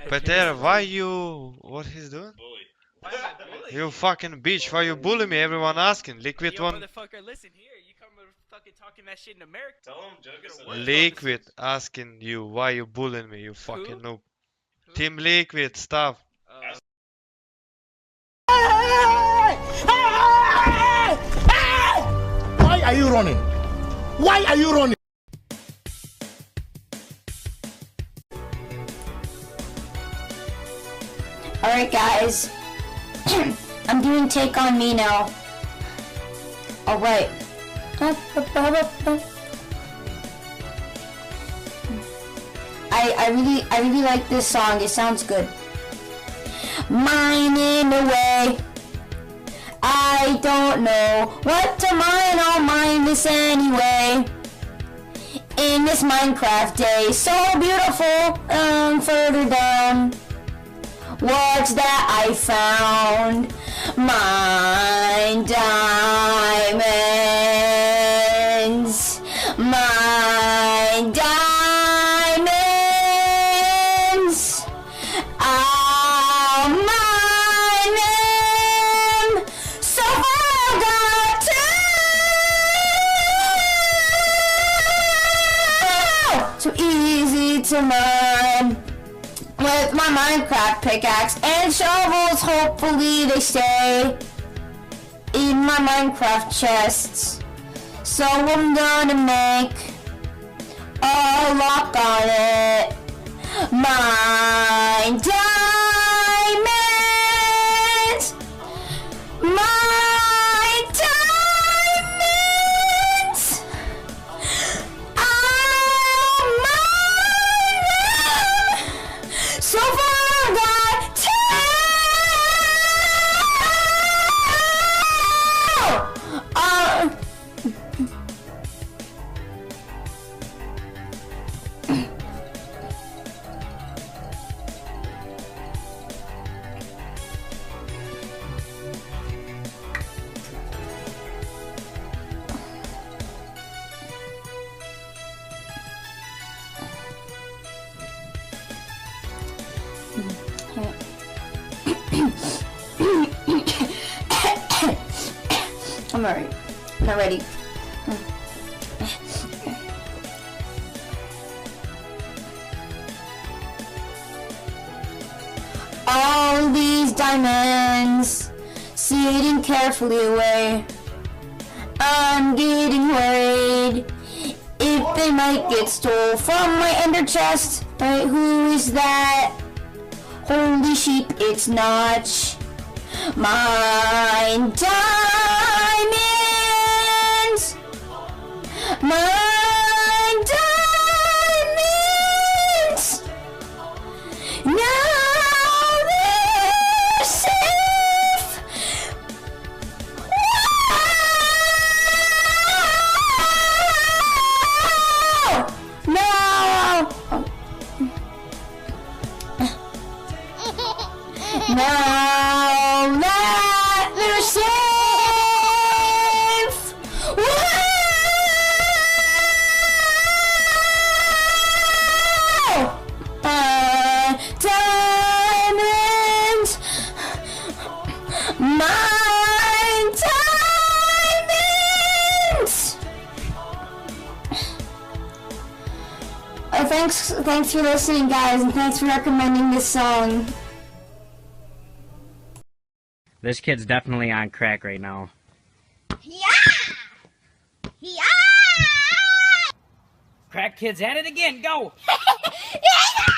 Peter, why you... What he's doing? Bully. Why am I bullying You fucking bitch, why you bully me? Everyone asking. Liquid Yo, one... motherfucker, listen here. You come fucking talking that shit in America. Tell him Joker said What? that. Liquid asking you, why you bullying me, you fucking noob. Who? Team Liquid, stop. Why are you running? Why are you running? Alright guys, I'm doing Take On Me now. Alright. I really like this song, it sounds good. Mine in a way. I don't know what to mine, I'll mine this anyway. In this Minecraft day, so beautiful, further down. What's that I found? Mine diamonds. Mine diamonds. I'll mine them. So far got two. So easy to mine. With my Minecraft pickaxe and shovels, hopefully they stay in my Minecraft chests. So I'm gonna make a lock on it. My diamonds, my diamonds. I'll mine them. So far I got I'm alright. I'm not ready. All these diamonds sitting carefully away. I'm getting worried if they might get stole from my ender chest. Right, who is that? Holy sheep, it's Notch. Mine diamonds. Mine diamonds. Now they're safe. Wow! No. Now that they're safe. Wow! Diamonds. My diamonds. Thanks for listening, guys, and thanks for recommending this song. This kid's definitely on crack right now. Yeah! Yeah! Crack kid's at it again, go! Yeah!